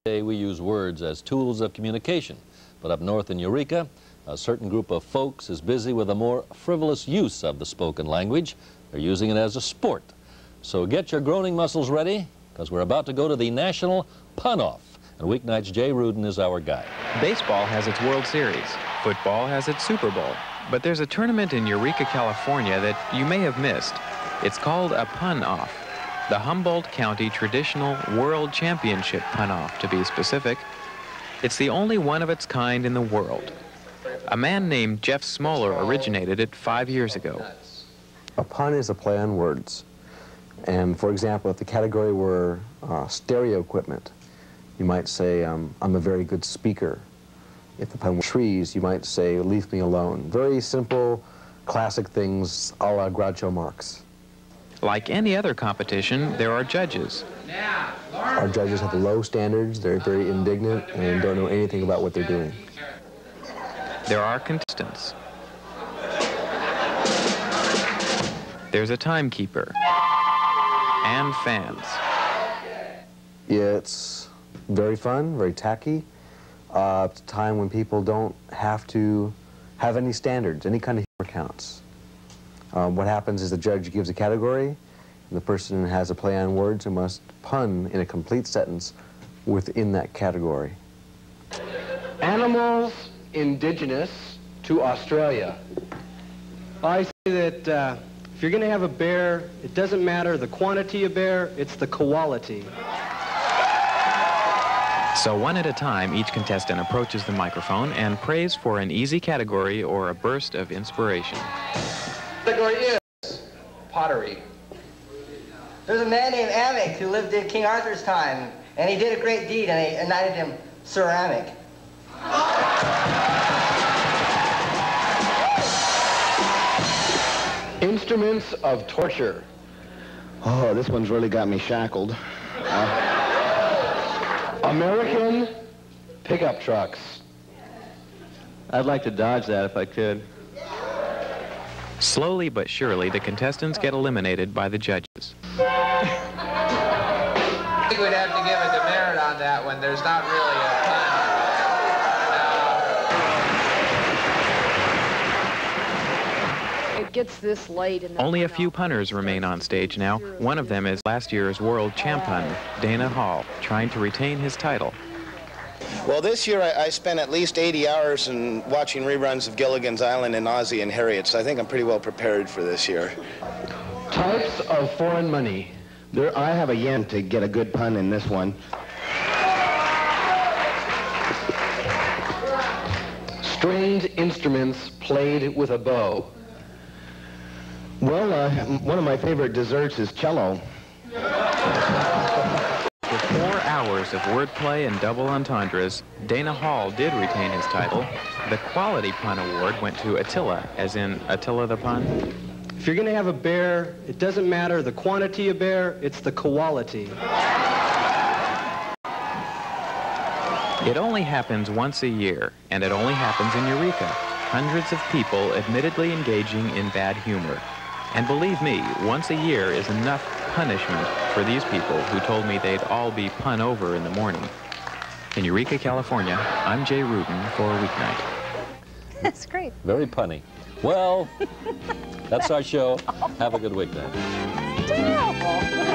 Today we use words as tools of communication, but up north in Eureka, a certain group of folks is busy with a more frivolous use of the spoken language. They're using it as a sport. So get your groaning muscles ready, because we're about to go to the National Pun-Off. And weeknights, Jay Rudin is our guide. Baseball has its World Series. Football has its Super Bowl. But there's a tournament in Eureka, California that you may have missed. It's called a Pun-Off. The Humboldt County Traditional World Championship Pun-Off, to be specific. It's the only one of its kind in the world. A man named Jeff Smoller originated it 5 years ago. A pun is a play on words. And for example, if the category were stereo equipment, you might say, I'm a very good speaker. If the pun were trees, you might say, leave me alone. Very simple, classic things a la Groucho Marx. Like any other competition, there are judges. Our judges have low standards, they're very indignant, and don't know anything about what they're doing. There are contestants. There's a timekeeper. And fans. It's very fun, very tacky. It's a time when people don't have to have any standards. Any kind of humor counts. What happens is the judge gives a category, and the person has a play on words and must pun in a complete sentence within that category. Animals indigenous to Australia. I say that if you're going to have a bear, it doesn't matter the quantity of bear, it's the quality. So one at a time, each contestant approaches the microphone and prays for an easy category or a burst of inspiration. Category is pottery. There's a man named Amic who lived in King Arthur's time, and he did a great deed, and they knighted him Sir Amic. Instruments of torture. Oh, this one's really got me shackled. American pickup trucks. I'd like to dodge that if I could. Slowly but surely, the contestants get eliminated by the judges. I think we'd have to give a demerit on that one. There's not really a pun. It gets this late in the Only a few punners remain on stage now. One of them is last year's world champion, Dana Hall, trying to retain his title. Well, this year I spent at least 80 hours in watching reruns of Gilligan's Island and Ozzie and Harriet, so I think I'm pretty well prepared for this year. Types of foreign money. I have a yen to get a good pun in this one. Stringed instruments played with a bow. Well, one of my favorite desserts is cello. For 4 hours of wordplay and double entendres, Dana Hall did retain his title. The Quality Pun Award went to Attila, as in Attila the Pun. If you're going to have a bear, it doesn't matter the quantity of bear, it's the quality. It only happens once a year, and it only happens in Eureka. Hundreds of people admittedly engaging in bad humor. And believe me, once a year is enough punishment for these people who told me they'd all be pun over in the morning. In Eureka, California, I'm Jay Rudin for Weeknight. That's great. Very punny. Well, that's our show. Have a good weeknight. Terrible.